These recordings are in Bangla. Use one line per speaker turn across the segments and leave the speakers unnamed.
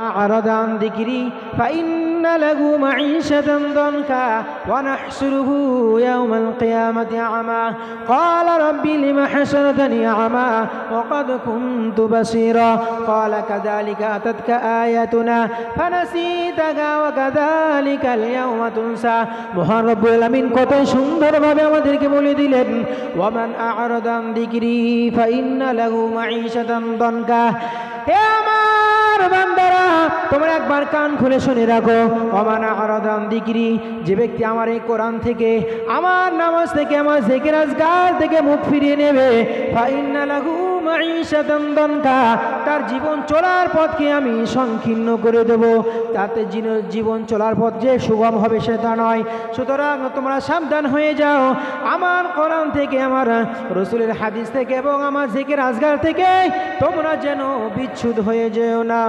أعرض عن ذكري فإن له معيشة ضنكا ونحشره يوم القيامة أعمى قال رب لم حشرتني أعمى وقد كنت بصيرا قال كذلك أتتك آياتنا فنسيتها وكذلك اليوم تنسى মহান রব্বুল আলামিন কত সুন্দরভাবে আমাদেরকে বলে দিলেন ওয়ামান আ'রাদা আন যিকরি ফাইন্না লাহু মাঈশাতান দানকা। হে আমার বান্দারা, তোমরা একবার কান খুলে শুনে রাখো, ওয়ামান আ'রাদা আন যিকরি, যে ব্যক্তি আমার এই কোরআন থেকে, আমার নামাজ থেকে, আমার জিকির আজকার থেকে মুখ ফিরিয়ে নেবে, ফাইন্না লাহু মাঈশাতান দানকা, তার জীবন চলার পথকে আমি সংকীর্ণ করে দেব। তাতে জীবন চলার পথ যে সুগম হবে সেটা নয়। সুতরাং তোমরা সাবধান হয়ে যাও আমার কোরআন থেকে, আমার রাসূলের হাদিস থেকে এবং আমার জিকির আজকার থেকে তোমরা যেন বিচ্যুত হয়ে যেও না।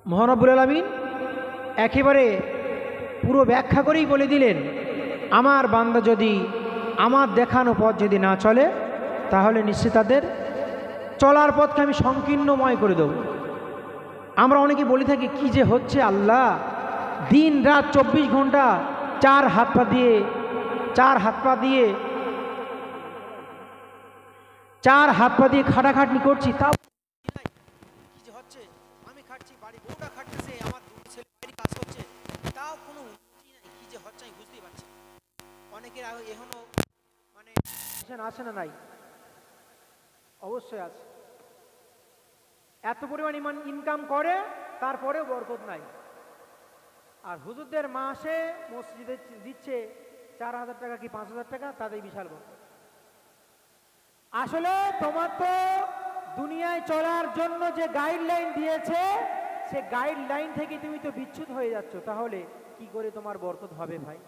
মহান রব্বুল আলামিন একেবারে পুরো ব্যাখ্যা করেই বলে দিলেন, আমার বান্দা যদি আমার দেখানো পথ যদি না চলে তাহলে নিশ্চয় তাদের চলার পথকে আমি সংকীর্ণময় করে দেব। আমরা অনেকে বলে থাকি কি যে হচ্ছে আল্লাহ, দিন রাত 24 ঘন্টা চার হাত পা দিয়ে খাটাখাটনি করছি, তাও কি যে হচ্ছে, আমি খাটছি, বাড়ি বউটা খাটতেছে, আমার ছেলে বাইরে কাজ করছে, তাও কোনো উন্নতি নাই, কি যে হচ্ছে আমি বুঝতেই পারছি। অনেকের এখনো মানে আছে না নাই? অবশ্যই আছে। এত পরিমাণ ইনকাম করে তারপরেও বরকত নাই। আর হুজুরদের মাসে মসজিদে দিচ্ছে 4000 টাকা কি 5000 টাকা, তাদের বিশাল বরকত। আসলে তোমার তো দুনিয়ায় চলার জন্য যে গাইডলাইন দিয়েছে, সে গাইডলাইন থেকে তুমি তো বিচ্যুত হয়ে যাচ্ছ, তাহলে কি করে তোমার বরকত হবে ভাই?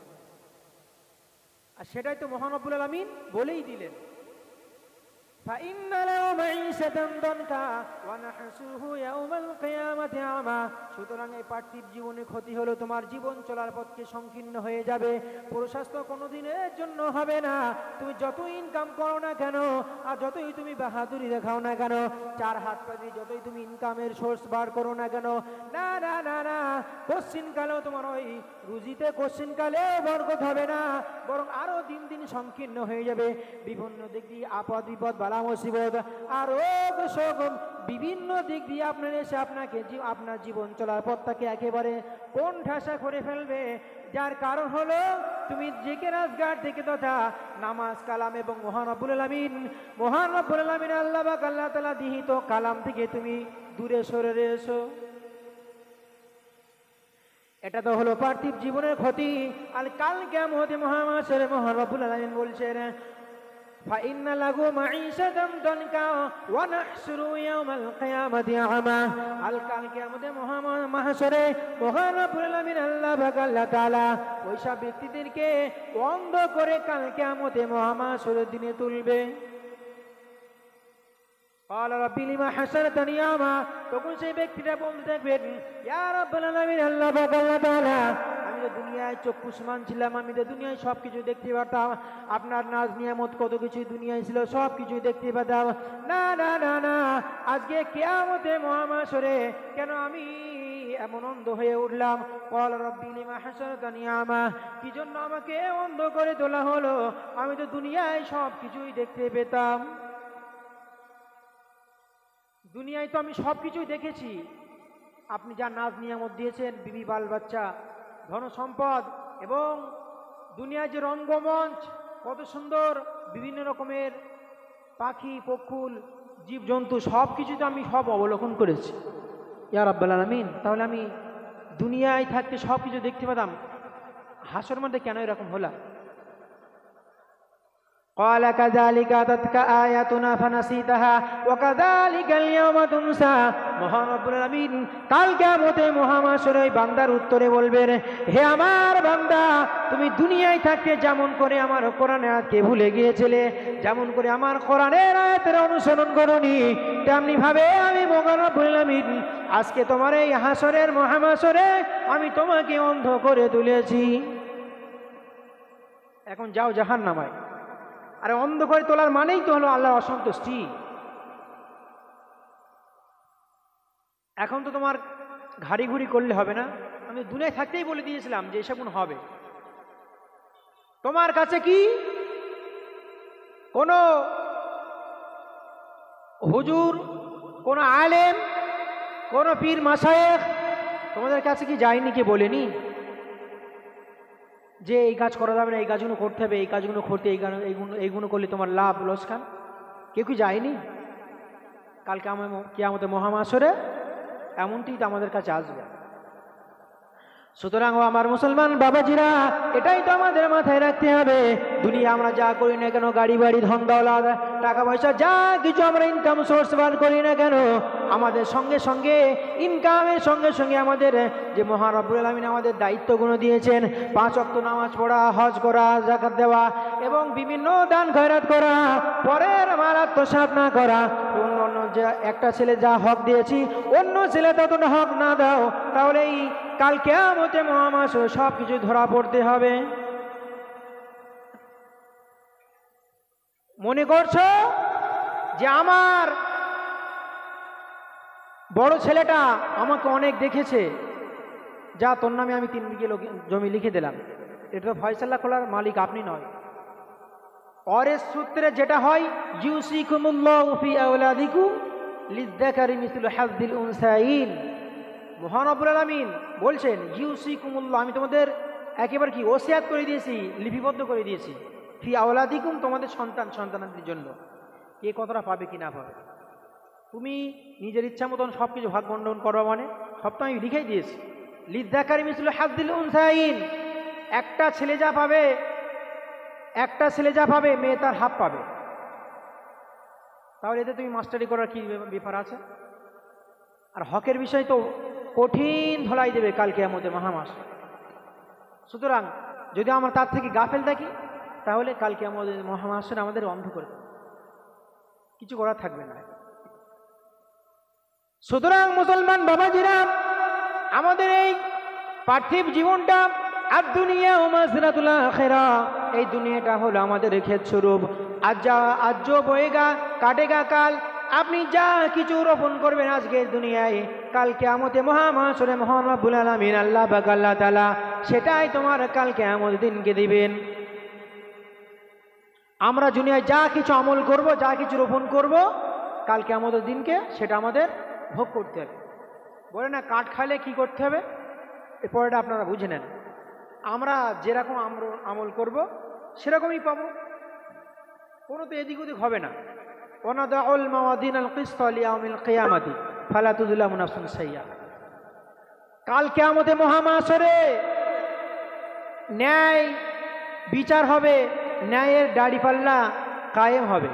আর সেটাই তো মহান রব্বুল আলামিন বলেই দিলেন, সুতরাং এই পার্থিব জীবনে ক্ষতি হলো, তোমার জীবন চলার পথকে সংকীর্ণ হয়ে যাবে, প্রশস্ত কোনোদিনের জন্য হবে না। তুমি যত ইনকাম করো না কেন, আর যতই তুমি বাহাদুরি দেখাও না কেন, চার হাত পা দিয়ে যতই তুমি ইনকামের সোর্স বার করো না কেন, না না না না, কোশ্চিন কালেও তোমার ওই রুজিতে কোশ্চিন কালেও বরকত হবে না, বরং আরো দিন দিন সংকীর্ণ হয়ে যাবে। বিভিন্ন দিক দিয়ে আপদ বিপদ বালা মুসিবত আর বিভিন্ন দিক দিয়ে আপনার এসে আপনার জীবন চলার পথটাকে একেবারে কোণঠাসা করে ফেলবে। যার কারণ হলো তুমি জিকির আজকার থেকে তথা নামাজ কালাম এবং মহান রব্বুল আলামিন আল্লাহ পাক আল্লাহ তাআলা দিহিত কালাম থেকে তুমি দূরে সরে এসো। এটা তো হলো পার্থিব জীবনের ক্ষতি। আর কাল কিয়ামতে মহামাশরে মহান রব্বুল আলামিন বলছেন, ফাইন্না লাহু মাঈশাতান দানকা ওয়া নাহশুরু ইয়াওমাল কিয়ামাতি আ'মা। কাল কিয়ামতে মহামাশরে মহান রব্বুল আলামিন আল্লাহ পাক আল্লাহ তাআলা ওইসব ব্যক্তিদেরকে অন্ধ করে কাল কিয়ামতে মহামাশরের দিনে তুলবে। قال رب لما حشرتني أعمى, তখন সেই ব্যক্তিটা বলতে থাকবেন, ইয়া রাব্বুল আলামিন আল্লাহ পাক আল্লাহ তাআলা, আমি তো দুনিয়ায় চক্ষুষ্মান ছিলাম, আমি তো দুনিয়ায় সব কিছু দেখতে পারতাম, আপনার নাজ নিয়ামত কত কিছু দুনিয়ায় ছিল, সব কিছু দেখতে পেতাম, না না না না, আজকে কিয়ামতে মহামাশরে কেন আমি এমন অন্ধ হয়ে উঠলাম? قال رب لما حشرتني أعمى, কি জন্য আমাকে অন্ধ করে তোলা হলো? আমি তো দুনিয়ায় সব কিছুই দেখতে পেতাম, দুনিয়ায় তো আমি সব কিছুই দেখেছি, আপনি যা নাজ নিয়ামত দিয়েছেন, বিবি বাল বাচ্চা, ধন সম্পদ এবং দুনিয়ায় যে রঙ্গমঞ্চ কত সুন্দর, বিভিন্ন রকমের পাখি পক্ষুল জীবজন্তু, সব কিছু তো আমি সব অবলোকন করেছি ইয়া রাব্বুল আলামিন। তাহলে আমি দুনিয়ায় থাকতে সব কিছু দেখতে পেতাম, হাসরের মধ্যে কেন এরকম হলো? قال كذلك أتتك آياتنا فنسيتها وكذلك اليوم تنسى। মহান রব্বুল আলামিন কাল কিয়ামতে মহামাশরে ওই বান্দার উত্তরে বলবেন, হে আমার বান্দা, তুমি দুনিয়ায় থাকতে যেমন করে আমার কোরআনের আয়াতকে ভুলে গিয়েছিলে, যেমন করে আমার কোরআনের আয়াতের অনুসরণ করনি, তেমনি ভাবে আমি মহান রব্বুল আলামিন আজকে তোমার এই হাসরের মহামাশরে আমি তোমাকে অন্ধ করে তুলেছি। এখন যাও জাহান্নামায়। আরে অন্ধ করে তোলার মানেই তো হলো আল্লাহর অসন্তুষ্টি। এখন তো তোমার ঘাড়ি ঘুরি করলে হবে না, আমি দুনিয়ায় থাকতেই বলে দিয়েছিলাম যে এসব হবে। তোমার কাছে কি কোনো হুজুর, কোনো আলেম, কোনো পীর মাশায়েখ তোমাদের কাছে কি যায়নি, কি বলেনি যে এই কাজ করা যাবে না, এই কাজগুলো করতে হবে, এই কাজগুলো করতে, এইগুলো করলে তোমার লাভ লোকসান? কেউ কি যায়নি? কালকে কিয়ামতের মহামাশরে এমনটি তো আমাদের কাছে আসবে। সুতরাং ও আমার মুসলমান বাবাজিরা, এটাই তো আমাদের মাথায় রাখতে হবে। দুনিয়া আমরা যা করি না কেন, গাড়ি বাড়ি ধন দৌলত টাকা পয়সা যা কিছু আমরা ইনকাম সোর্স বার করি না কেন, আমাদের সঙ্গে সঙ্গে ইনকামের সঙ্গে সঙ্গে আমাদের যে মহান রব্বুল আলামিন আমাদের দায়িত্বগুলো দিয়েছেন, 5 ওয়াক্ত নামাজ পড়া, হজ করা, যাকাত দেওয়া এবং বিভিন্ন দান খয়রাত করা, পরের মাল আত্মসাৎ না করা, অন্য যে একটা ছেলে যা হক দিয়েছি অন্য ছেলে ততটা হক না দাও, তাহলে এই কাল কিয়ামতে মহামাশরে সব কিছু ধরা পড়তে হবে। মনে করছো যে আমার বড় ছেলেটা আমাকে অনেক দেখেছে, যা তোর নামে আমি 3 বিঘে জমি লিখে দিলাম, এটা তো ফয়সালা করার মালিক আপনি নয়। ওয়ারিস সূত্রে যেটা হয়, ইউসিকুমুল্লাহু ফি আওলাদিকুম লিযযাকারি মিসলু হাযযিল উনসায়াইন। মহান রব্বুল আলামিন বলছেন ইউসিকুমুল্লাহ, আমি তোমাদের একেবারে কি ওসিয়াত করে দিয়েছি, লিপিবদ্ধ করে দিয়েছি, ফি আওলাদিকুম, তোমাদের সন্তানদের জন্য। কে কতটা পাবে কি না পাবে, তুমি নিজের ইচ্ছা মতন সব কিছু ভাগ বন্টন করবা, মানে সব তো আমি লিখেই দিয়েছি। লিযযাকারি মিসলু হাযযিল উনসায়াইন, একটা ছেলে যা পাবে মেয়ে তার হাফ পাবে। তাহলে এতে তুমি মাস্টারি করার কি ব্যাপার আছে? আর হকের বিষয় তো কঠিন ধলাই দেবে কাল কিয়ামতের মহামাস। সুতরাং যদি আমরা তার থেকে গাফেল থাকি, তাহলে কাল কিয়ামতের মহামাসের আমাদের অন্ধ করে দেবে, কিছু করার থাকবে না। সুতরাং মুসলমান বাবাজিরা, আমাদের এই পার্থিব জীবনটা আর দুনিয়া ও মাজরাতুল আখিরা, এই দুনিয়াটা হলো আমাদের ক্ষেত স্বরূপ। আজ বয়েগা কাটেগা কাল। আপনি যা কিছু রোপণ করবেন আজকের দুনিয়ায়, কাল কিয়ামতে মহামাশরে মহান রব্বুল আলামিন আল্লাহ পাক আল্লাহ তাআলা সেটাই তোমার কাল কিয়ামতের দিনকে দিবেন। আমরা দুনিয়ায় যা কিছু আমল করব, যা কিছু রোপণ করব, কাল কিয়ামতের দিনকে সেটা আমাদের ভোগ করতে হবে। বলে না কাঠ খাইলে কি করতে হবে, এরপরটা আপনারা বুঝে নেন। আমরা যেরকম আমল করব সেরকমই পাবো, কোনো তো এদিক ওদিক হবে না। ওয়ানাদাউল মাওয়াজিনাল কিসতা লিয়াউমিল কিয়ামাতি ফালা তুযলামু নাফসুন শাইয়্যা। কাল কিয়ামতে মহামাশরে ন্যায় বিচার হবে, ন্যায়ের দাড়িপাল্লা কায়েম হবে,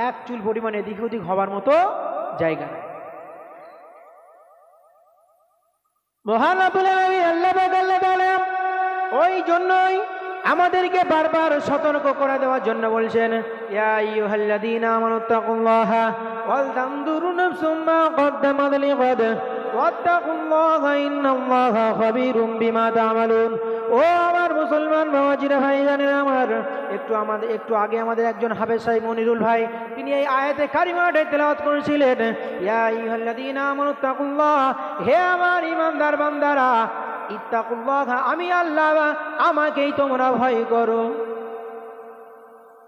এক চুল পরিমাণ এদিক ওদিক হবার মতো জায়গা নেই। মহান রব্বুল আলামিন আল্লাহ পাক আল্লাহ তাআলা ওই জন্যই আমাদেরকে বারবার সতর্ক করে দেওয়ার জন্য বলছেন, ইয়া আইয়ুহাল্লাযীনা আমানুত্তাকুল্লাহা ওয়াল তানজুরু নাফসুম মা কদ্দামাত লিগাদ ওয়াত্তাকুল্লাহা ইন্নাল্লাহা খাবীরুম বিমা তা'মালুন। ও আমার মুসলমান বাবাজিরা, ভাই জানেন, একটু আগে আমাদের একজন হাফেজ সাহেব মনিরুল ভাই, তিনি এই আয়াতে কারিমাটা তেলাওয়াত করেছিলেন, ইয়া আইয়ুহাল্লাযীনা আমানুত্তাকুল্লাহ, হে আমার ঈমানদার বান্দারা, ইত্তাকুল্লাহ, আমি আল্লাহ, আমাকেই তোমরা ভয় করো।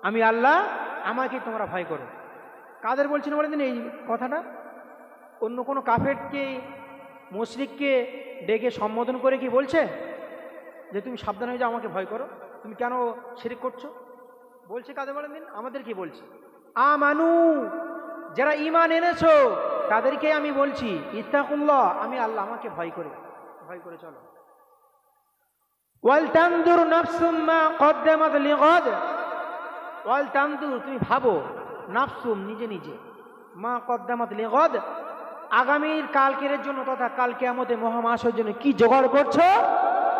আমি আল্লাহ, আমাকেই তোমরা ভয় করো। কাদের বলছেন বলেন এই কথাটা? অন্য কোনো কাফেরকে, মুশরিককে ডেকে সম্বোধন করে কি বলছে যে তুমি সাবধান হয়ে যাও, আমাকে ভয় করো, তুমি কেন শিরক করছো? বলছে কাদের বলেন দিন? আমাদের কি বলছে? আমানু, যারা ঈমান এনেছো তাদেরকে আমি বলছি, ইত্তাকুল্লাহ, আমি আল্লাহ, আমাকে ভয় করে চলো। ওয়াল তানজুর নাফসুম মা কদ্দামাত লিগাদ, ওয়াল তানজুর, তুমি ভাবো, নাফসুম, নিজে মা কদ্দামাত লিগাদ, আগামীর কালকের জন্য তথা কাল কিয়ামতে মহামাশরের জন্য কি জোগাড় করছো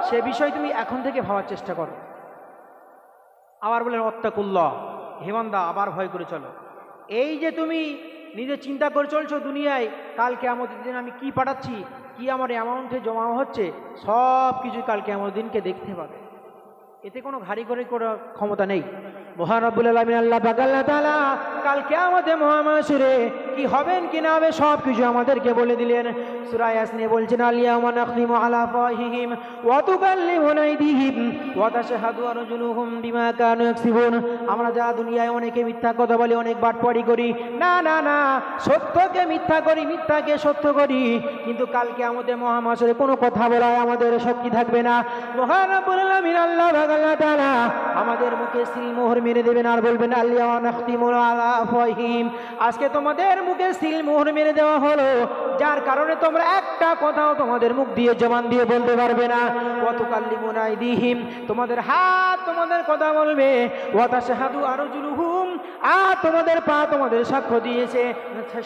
সে বিষয় তুমি এখন থেকে ভাবার চেষ্টা করো। আবার বলেন ওয়াত্তাকুল্লাহ, হে বান্দা আবার ভয় করে চলো। এই যে তুমি নিজে চিন্তা করে চলছো দুনিয়ায়, কাল কিয়ামতের দিন আমি কি পাঠাচ্ছি, কি আমার অ্যামাউন্টে জমা হচ্ছে, সব কিছু কাল কিয়ামতের দিনকে দেখতে পাবে। এতে কোনো ঘাড়ি করে করার ক্ষমতা নেই। মহান রব্বুল আলামিন আল্লাহ পাক আল্লাহ তাআলা কাল কিয়ামতে মহামাশরে কি হবেন কি না হবে সব কিছু আমাদেরকে বলে দিলেন। সূরা ইয়াসিনে বলছেন আল-ইয়াওমা নাখতিমু আলা আফওয়াহিহিম ওয়া তুকাল্লিমুনা আইদিহিম ওয়া তাশহাদু আরজুলুহুম বিমা কানু ইয়াকসিবুন। আমরা যা দুনিয়ায় অনেকে মিথ্যা কথা বলি, অনেক বাটপাড়ি করি, না না না, সত্যকে মিথ্যা করি, মিথ্যাকে সত্য করি, কিন্তু কালকে আমাদের মহামাশরে কোনো কথা বলায় আমাদের শক্তি থাকবে না। মহান রব্বুল আলামিন আল্লাহ তাআলা আমাদের মুখে সিলমোহর মেরে দেবেন আর বলবেন আল-ইয়াওমা নাখতিমু আলা আফওয়াহিহিম, আজকে তোমাদের মুখে সিলমোহর মেরে দেওয়া হলো, যার কারণে তোমরা একটা কথাও তোমাদের মুখ দিয়ে জবান দিয়ে বলতে পারবে না। ওয়া তুকাল্লিমুনা আইদিহিম, তোমাদের হাত তোমাদের কথা বলবে। ওয়া তাশহাদু আরজুলুহুম, আর তোমাদের পা তোমাদের সাক্ষ্য দিয়েছে,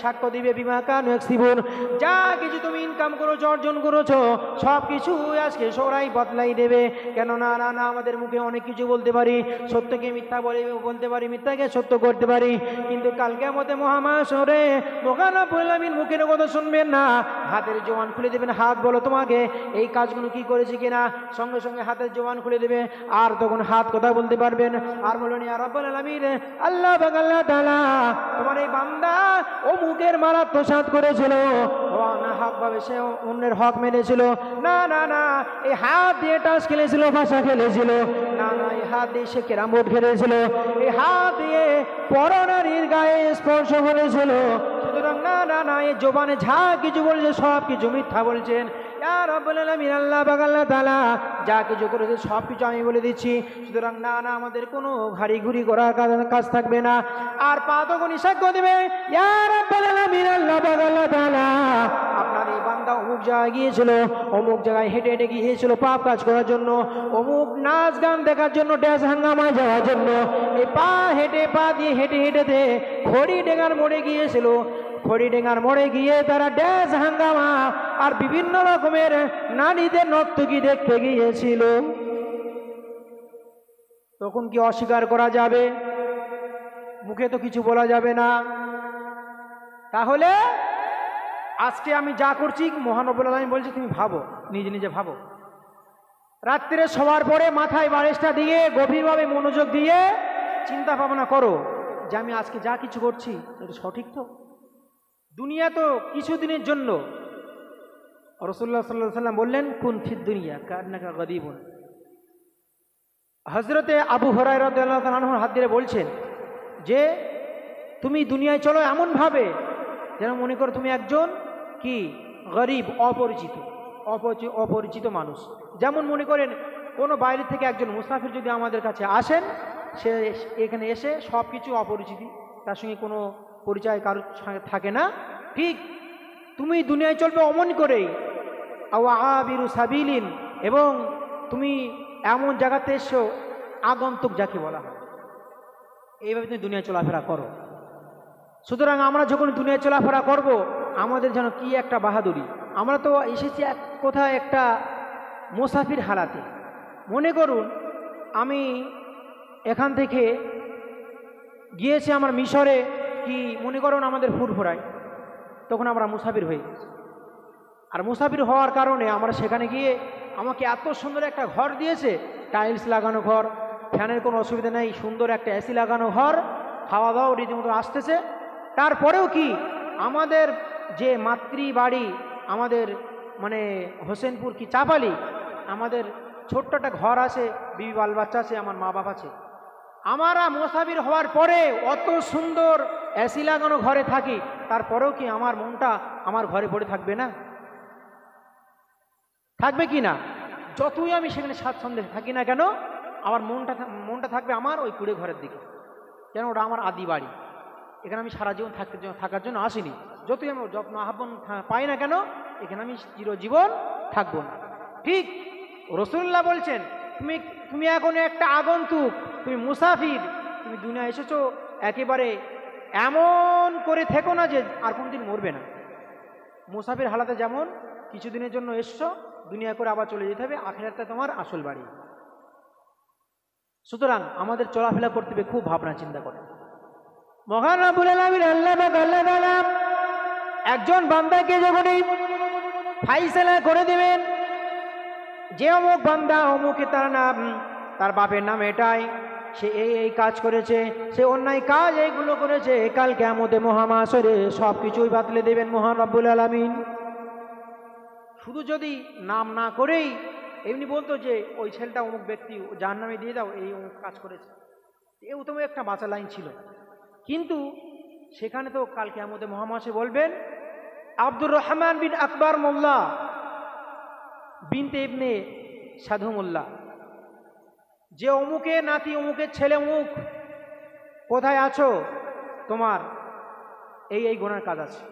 সাক্ষ্য দিবে বিমা কানু ইয়াকসিবুন, যা কিছু তুমি ইনকাম করেছো, অর্জন করেছো, সব কিছু আজকে সরাই বদলাই দেবে। কেন না না না, আমাদের মুখে অনেক কিছু বলতে পারি, সত্যকে মিথ্যা বলতে পারি, মিথ্যাকে সত্য করতে পারি, কিন্তু কালকে আমাদের মহামাশরে মহান রব্বুল আলামিন মুখের কথা শুনবেন না, হাতের জবান খুলে দেবেন। হাত বলো তোমাকে এই কাজগুলো কি করেছে কিনা, সঙ্গে সঙ্গে হাতের জবান খুলে দেবে, আর তখন হাত কথা বলতে পারবেন। আর বলুন ইয়া রাব্বুল আলামিন, আল্লাহ তাআলা তোমার এই বান্দা ও মুখের মারা তোষাদ করেছিল, ও অনাহক ভাবে সে অন্যের হক মেরেছিল, না না না, এই হাত দিয়ে টাস খেলেছিল, ভাষা খেলেছিল, না না, এই হাত দিয়ে সে কেরামত খেলেছিল, এই হাত দিয়ে পরনারীর গায়ে স্পর্শ করেছিল। সুতরাং না না না, এই জবানে যা কিছু বলছে সব কিছু মিথ্যা বলছেন। ইয়া রাব্বুল আলামিন আল্লাহ তাআলা যা কিছু করেছে সব কিছু আমি বলে দিচ্ছি। সুতরাং না না, আমাদের কোনো ঘাড়ি ঘুরি করার কাজ থাকবে না। আর পা তখন সাক্ষ্য দেবে, ইয়া রাব্বুল আলামিন আল্লাহ তাআলা আপনার এই বান্দা অমুক জায়গায় গিয়েছিল, অমুক জায়গায় হেঁটে হেঁটে গিয়েছিল পাপ কাজ করার জন্য, অমুক নাচ গান দেখার জন্য, ড্যান্স হাঙ্গামায় যাওয়ার জন্য, এই পা দিয়ে হেঁটে হেঁটে খড়ি ডেঙ্গার মোড়ে গিয়েছিল, খড়ি ডেঙ্গার মোড়ে গিয়ে তারা ড্যান্স হাঙ্গামা আর বিভিন্ন রকমের নারীদের নর্তকী দেখতে গিয়েছিল। তখন কি অস্বীকার করা যাবে? মুখে তো কিছু বলা যাবে না। তাহলে আজকে আমি যা করছি মহান রব্বুল আলামিন বলছি তুমি ভাবো, নিজে নিজে ভাবো, রাত্রে শোয়ার পরে মাথায় বালিশটা দিয়ে গভীরভাবে মনোযোগ দিয়ে চিন্তা ভাবনা করো যে আমি আজকে যা কিছু করছি এটা সঠিক তো? দুনিয়া তো কিছুদিনের জন্য। রাসূলুল্লাহ সাল্লাল্লাহু আলাইহি ওয়াসাল্লাম বললেন কুন ফিদ দুনিয়া কান্নাকা গাদিবুন। হযরতে আবু হুরায়রা রাদিয়াল্লাহু তাআলা আনহু হাত দিয়ে বলছেন যে তুমি দুনিয়ায় চলো এমন ভাবে যেন মনে করো তুমি একজন কি গরিব, অপরিচিত মানুষ। যেমন মনে করেন কোনো বাইরে থেকে একজন মুসাফির যদি আমাদের কাছে আসেন, সে এখানে এসে সব কিছু অপরিচিতি, তার সঙ্গে কোনো পরিচয় কারোর থাকে না, ঠিক তুমি দুনিয়ায় চলবে অমন করেই। আবিরু সাবিলিন, এবং তুমি এমন জায়গাতে এসো আগন্তুক যাকে বলা হয়, এইভাবে তুমি দুনিয়ায় চলাফেরা করো। সুতরাং আমরা যখন দুনিয়ায় চলাফেরা করব আমাদের যেন কি একটা বাহাদুরি। আমরা তো এসেছি কোথায় একটা মুসাফির হালাতে। মনে করুন আমি এখান থেকে গিয়েছি আমার মিশরে, কি মনে করুন আমাদের ফুরফুরায়, তখন আমরা মুসাফির হয়ে গেছি। আর মুসাফির হওয়ার কারণে আমরা সেখানে গিয়ে আমাকে এত সুন্দর একটা ঘর দিয়েছে, টাইলস লাগানো ঘর, ফ্যানের কোনো অসুবিধা নেই, সুন্দর একটা এসি লাগানো ঘর, খাওয়া দাওয়া রীতিমতো আসতেছে। তারপরেও কি আমাদের যে মাতৃবাড়ি, আমাদের মানে হোসেনপুর কি চাপালি, আমাদের ছোট্ট একটা ঘর আছে, বিবি বাল বাচ্চা আছে, আমার মা বাপ আছে। আমরা মুসাফির হওয়ার পরে অত সুন্দর এসি লাগানো ঘরে থাকি, তারপরেও কি আমার মনটা আমার ঘরে পড়ে থাকবে না? থাকবে কি না? যতই আমি সেখানে স্বাচ্ছন্দ্যে থাকি না কেন, আমার মনটা থাকবে আমার ওই কুড়ে ঘরের দিকে, কেন ওটা আমার আদি বাড়ি। এখানে আমি সারা জীবন থাকার জন্য আসিনি। যতই আমি যত্ন আহ্বান পাই না কেন, এখানে আমি চিরজীবন থাকবো না। ঠিক রাসূলুল্লাহ বলছেন তুমি এখন একটা আগন্তুক, তুমি মুসাফির, তুমি দুনিয়া এসেছো, একেবারে এমন করে থেকো না যে আর কোনদিন মরবে না। মুসাফির হালাতে যেমন কিছুদিনের জন্য এসছো, দুনিয়া করে আবার চলে যেতে হবে, আখিরাতে তোমার আসল বাড়ি। সুতরাং আমাদের চলাফেরা করতে হবে খুব ভাবনা চিন্তা করে। মহান রব্বুল আলামিন আল্লাহ তাআলা একজন বান্দাকে যখনই ফাইসালা করে দেবেন যে অমুক বান্দা অমুকে তার নাম, তার বাপের নাম এটাই, সে এই কাজ করেছে, সে অন্যায় কাজ এইগুলো করেছে, কাল কিয়ামতে মহামাশরে সব কিছুই বাতলে দেবেন মহান রব্বুল আলামিন। শুধু যদি নাম না করেই এমনি বলতো যে ওই ছেলেটা অমুক ব্যক্তি জাহান্নামে দিয়ে দাও, এই অমুক কাজ করেছে, এও তো একটা বাঁচা লাইন ছিল। কিন্তু সেখানে তো কাল কিয়ামতে মহামাশরে বলবেন আব্দুর রহমান বিন আকবর মোল্লা বিনতে ইবনে সাধু মোল্লা, যে অমুকের নাতি অমুকের ছেলে অমুক, কোথায় আছো, তোমার এই গুনার কাজ আছে।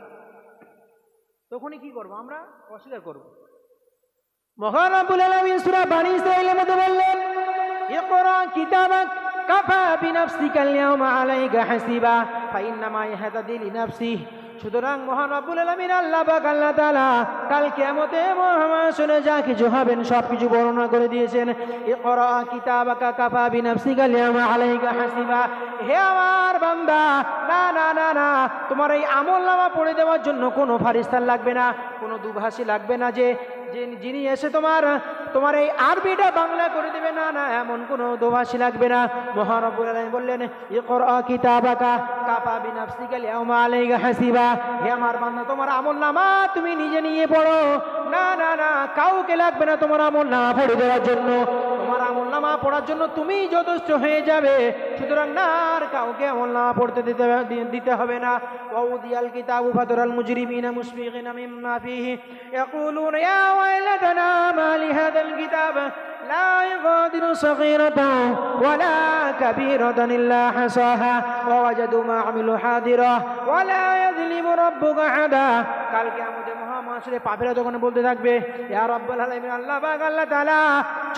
তখনই কি করবো আমরা? অস্বীকার করবো। মহান রব্বুল আলামিন সূরা বনী ইসরাঈলের মধ্যে বললেন ইকরা কিতাবাক কাফা বিনাফসিকা আল-ইয়াওমা আলাইকা হাসিবা ফাইন্নামা ইয়াহতাদি লিনাফসিহি। সুতরাং মহান রব্বুল আলামিন আল্লাহ পাক আল্লাহ তাআলা কাল কিয়ামতে মহামাশরে যা কিছু হবেন সব কিছু বর্ণনা করে দিয়েছেন। ইকরা কিতাবাকা কাফা বিনাফসিকা আল-ইয়াওমা আলাইকা হাসিবা, হে আমার বান্দা, না না না না, তোমার এই আমলনামা পড়ে দেওয়ার জন্য কোনো ফারিস্তান লাগবে না, কোনো দুভাষী লাগবে না যে যিনি এসে তোমার এই আরবিটা বাংলা করে দেবে, না না, এমন কোনো দোভাষী লাগবে না। মহান রব্বুল আলামিন বললেন ইকরা কিতাবাকা কাফা বিনাফসিকা আল-ইয়াওমা আলাইকা হাসিবা, হে আমার বান্দা, তোমার আমলনামা তুমি নিজে নিয়ে পড়ো, না না না, কাউকে লাগবে না তোমার আমলনামা পড়ে দেওয়ার জন্য, তোমার আমলনামা পড়ার জন্য তুমি যথেষ্ট হয়ে যাবে। সুতরাং না আর কাউকে আমলনামা পড়তে দিতে হবে না। ওয়াউদিয়াল কিতাবু ফাতারাল মুজরিমিনা মুশফিকিনা মিম্মা ফীহি ইয়াকুলুনা ইয়া ওয়াইলাতানা মা লিহাদাল কিতাব লা ইগাদিরু সাগীরাতান ওয়ালা কাবীরাতান ইল্লা হাসাহা ওয়া ওয়াজাদু মা আমিলু হাদিরা ওয়ালা ইয়াযলিমু রাব্বুকা আহাদা। কাল কিয়ামতে মহামাশরে পাপীরা যখন বলতে থাকবে ইয়া রাব্বুল আলামিন, আল্লাহ পাক আল্লাহ তাআলা,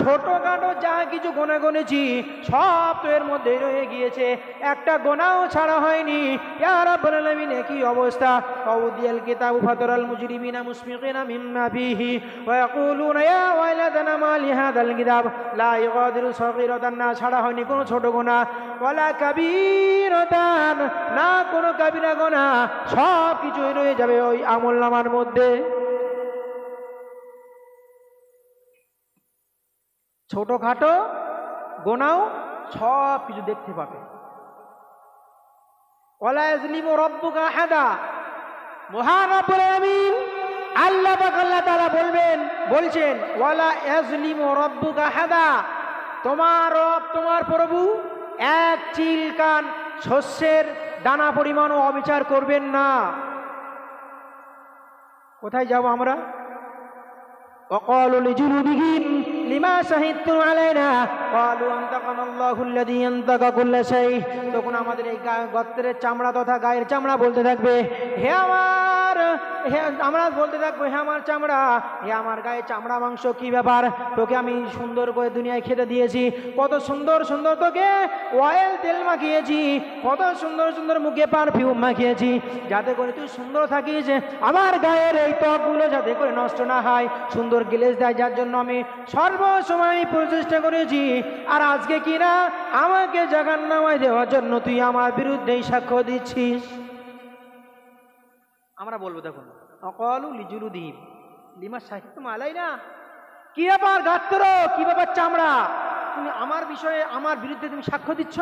ছোটখাটো যা কিছু গুনাহ করেছি সব তো এর মধ্যে রয়ে গিয়েছে, একটা গুনাহও ছাড়া হয়নি। ইয়া রাব্বুল আলামিন, কি অবস্থা? ওয়াউদিয়াল কিতাবু ফাতারাল মুজরিমিনা মুশফিকিনা মিম্মা ফীহি ওয়া ইয়াকুলুনা ইয়া ওয়াইলাতানা মা লিহাদাল কিতাব লা ইগাদিরু সাগীরাতান, না ছাড়া হয়নি কোনো ছোট গুনাহ, ওয়ালা কাবীরাতান, না কোনো কাবিরা গুনাহ, সব কিছুই রয়ে যাবে ওই আমলনামার মধ্যে। ছোটখাটো গোনাও সব কিছু দেখতে পাবে। ওয়ালা ইয়াজলিমু রাব্বুকা আহাদা, মহান রব্বুল আলামিন আল্লাহ পাক আল্লাহ তাআলা বলছেন ওয়ালা ইয়াজলিমু রাব্বুকা আহাদা, তোমার রব তোমার প্রভু এক চিলকান শস্যের দানা পরিমাণও অবিচার করবেন না। কোথায় যাব আমরা? وقالوا لجلودهم لما شهدتم علينا قالوا أنطقنا الله الذي أنطق كل شيء। তখন আমাদের এই গর্তের চামড়া তথা গায়ের চামড়া বলতে থাকবে, আমরা বলতে থাকবো, হে আমার চামড়া, হে আমার গায়ে চামড়া মাংস, কি ব্যাপার? তোকে আমি সুন্দর করে দুনিয়ায় খেতে দিয়েছি, কত সুন্দর সুন্দর তোকে অয়েল তেল মাখিয়েছি, কত সুন্দর সুন্দর মুখে পারফিউম মাখিয়েছি, যাতে করে তুই সুন্দর থাকিস, আমার গায়ের এই ত্বকগুলো যাতে করে নষ্ট না হয়, সুন্দর গ্লেজ দেয়, যার জন্য আমি সর্বসময় প্রচেষ্টা করেছি। আর আজকে কিনা আমাকে জাহান্নামে দেওয়ার জন্য তুই আমার বিরুদ্ধেই সাক্ষ্য দিচ্ছিস। আমরা বলবো দেখুন অকালু লিজুলুদিহিম লিমা শাহিদতুম আলাইনা, কি ব্যাপার গাত্র, কি ব্যাপার চামড়া, তুমি আমার বিষয়ে আমার বিরুদ্ধে তুমি সাক্ষ্য দিচ্ছ?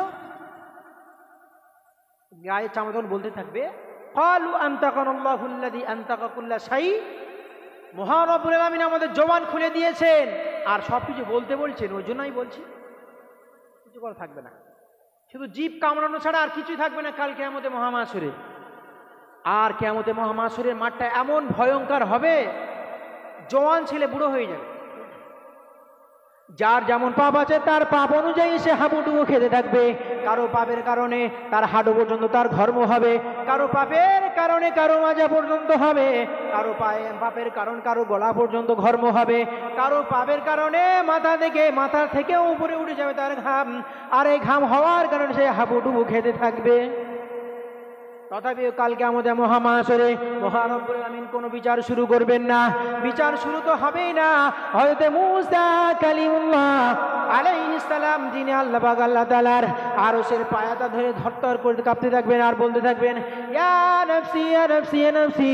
গায়ে চামড়া তখন বলতে থাকবে ক্বালু আনতাকানাল্লাহু আল্লাযী আনতাকা কুল্লা শাই, মহান রব্বুল আলামিন আমাদের জবান খুলে দিয়েছেন আর সবকিছু বলতে বলছেন, ওই জন্যই বলছি, কিছু করা থাকবে না, শুধু জিভ কামড়ানো ছাড়া আর কিছুই থাকবে না কাল কিয়ামতে মহামাশরে। আর কিয়ামতে মহামাশরের মাঠটা এমন ভয়ঙ্কর হবে, জওয়ান ছেলে বুড়ো হয়ে যাবে, যার যেমন পাপ আছে তার পাপ অনুযায়ী সে হাবুডুবু খেতে থাকবে। কারো পাপের কারণে তার হাঁটু পর্যন্ত তার ধর্ম হবে, কারো পাপের কারণে কারো মাজা পর্যন্ত হবে, কারো পাপের কারণ কারো গলা পর্যন্ত ঘর্ম হবে, কারো পাপের কারণে মাথা থেকে উপরে উঠে যাবে তার ঘাম, আর এই ঘাম হওয়ার কারণে সে হাবুডুবু খেতে থাকবে। তথাপি কাল কিয়ামতে মহামাশরে মহান রব্বুল আলামিন কোনো বিচার শুরু করবেন না, বিচার শুরু তো হবেই না। হযরত মূসা কালিমুল্লাহ আলাইহিস সালাম, যিনি আল্লাহ পাক আল্লাহ তাআলার আরশের পায়াটা ধরে ধরতর করে কাঁপতে থাকবেন আর বলতে থাকবেন ইয়া নাফসি ইয়া নাফসি ইয়া নাফসি,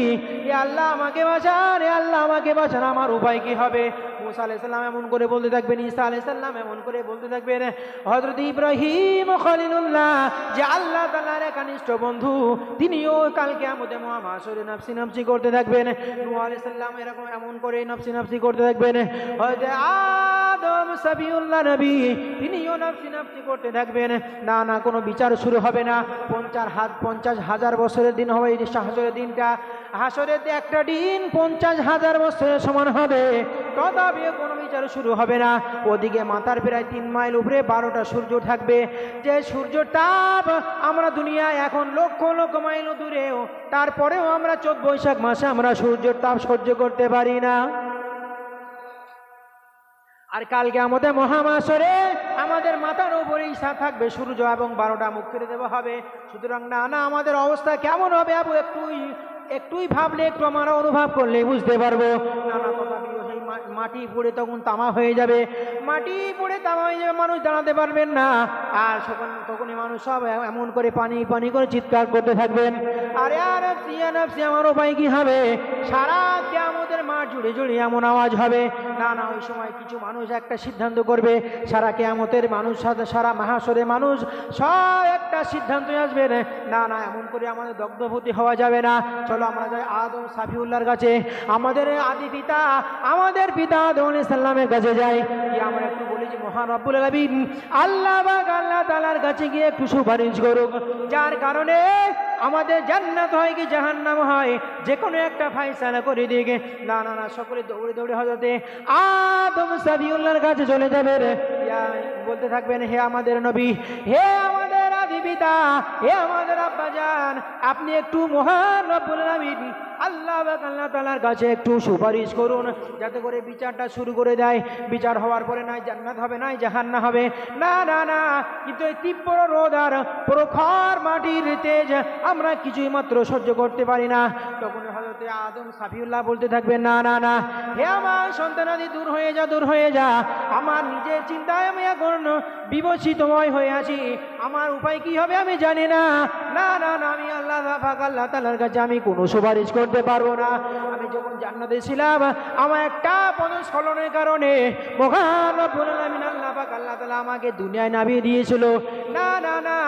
ইয়া আল্লাহ আমাকে বাঁচান, ইয়া আল্লাহ আমাকে বাঁচান, আমার উপায় কি হবে? মুসা আলাইহিস সালাম এমন করে বলতে থাকবেন, ঈসা আলাইহিস সালাম এমন করে বলতে থাকবেন, হযরত ইব্রাহিম খলিলুল্লাহ যে আল্লাহ তাআলার একনিষ্ঠ বন্ধু, তিনিও কাল কিয়ামতে মহামাশরে নফসি নফসি করতে থাকবেন। নূহ আলাইহিস সালাম এরকম এমন করে নফসি নফসি করতে থাকবেন। হযরত আদম সফিউল্লাহ নবী, তিনিও নফসি নফসি করতে থাকবেন। না না, কোনো বিচার শুরু হবে না। 50,000 বছরের দিন হবে এই হাসরের দিনটা। হাসরের একটা দিন 50,000 বছরের সমান হবে, তথাপি কোনো বিচার শুরু হবে না। ওদিকে মাথার প্রায় 3 মাইল উপরে 12টা সূর্য থাকবে, যে সূর্য তাপ আমরা দুনিয়ায় এখন লক্ষ লক্ষ মাইল দূরেও, তারপরেও আমরা চোদ্দ বৈশাখ মাসে আমরা সূর্যের তাপ সহ্য করতে পারি না। আর কালকে আমাদের মহামাশরে আমাদের মাথার উপরে ঈশা থাকবে সূর্য এবং 12টা মুখ করে দেওয়া হবে। সুতরাং না না, আমাদের অবস্থা কেমন হবে আবু একটুই ভাবলে, একটু আমরা অনুভব করলে বুঝতে পারবো। না না, তথাপি সেই মাটি পড়ে তখন তামা হয়ে যাবে, মাটি পড়ে তামা হয়ে যাবে, মানুষ দাঁড়াতে পারবেন না। আর তখনই মানুষ সব এমন করে পানি পানি করে চিৎকার করতে থাকবেন, আরে আর আমার উপায় কি হবে? সারা কিয়ামতের মাঠ জুড়ে জুড়ে এমন আওয়াজ হবে। না না, ওই সময় কিছু মানুষ একটা সিদ্ধান্ত করবে, সারা কিয়ামতের মানুষ, সারা মাহাশরে মানুষ সব একটা সিদ্ধান্ত আসবে, না না, এমন করে আমাদের দগ্ধভূতি হওয়া যাবে না। চলো আমরা যাই আদম সাফিউল্লাহর কাছে, আমাদের আদি পিতা, আমাদের পিতা আদম আলাইহিস সালামের কাছে যাই। আমরা একটু বলি যে মহান রব্বুল আলামিন আল্লাহ তাআলার কাছে গিয়ে একটু সুপারিশ করুক, যার কারণে আমাদের জান্নাত হয় কি জাহান্নাম হয়, যে কোনো একটা ফায়সালা করে দিকে। না না না, সকলে দৌড়ে দৌড়ে হযরতে আদম সাফিউল্লাহর কাছে চলে যাবে, বলতে থাকবেন, হে আমাদের নবী, হে আমাদের আদি পিতা, হে আমাদের আব্বাজান, আপনি একটু মহান রব্বুল আলামিন আল্লাহ তাআলার কাছে একটু সুপারিশ করুন, যাতে করে বিচারটা শুরু করে দেয়। বিচার হওয়ার পরে নাই জান্নাত হবে, নাই জাহান্নাম হবে। না না না, কিন্তু এই তীব্র রোদ আর প্রখর মাটির তেজ আমরা কিছুই মাত্র সহ্য করতে পারি না। তখন হযরতে আদম সাফিউল্লাহ বলতে থাকবেন, না না না, হে আমার সন্তানাদি, দূর হয়ে যা, দূর হয়ে যা। আমার নিজের চিন্তায় আমি এখন বিবশিতময় হয়ে আছি, আমার উপায় কি হবে আমি জানি না। না না না, আমি আল্লাহ তাআলার কাছে আমি কোনো সুপারিশ করতে পারবো না। আমি যখন জান্নাতে ছিলাম, আমার একটা পদস্খলনের কারণে মহান রব্বুল আলামিন আল্লাহ তাআলা আমাকে দুনিয়ায় নামিয়ে দিয়েছিল। না না না,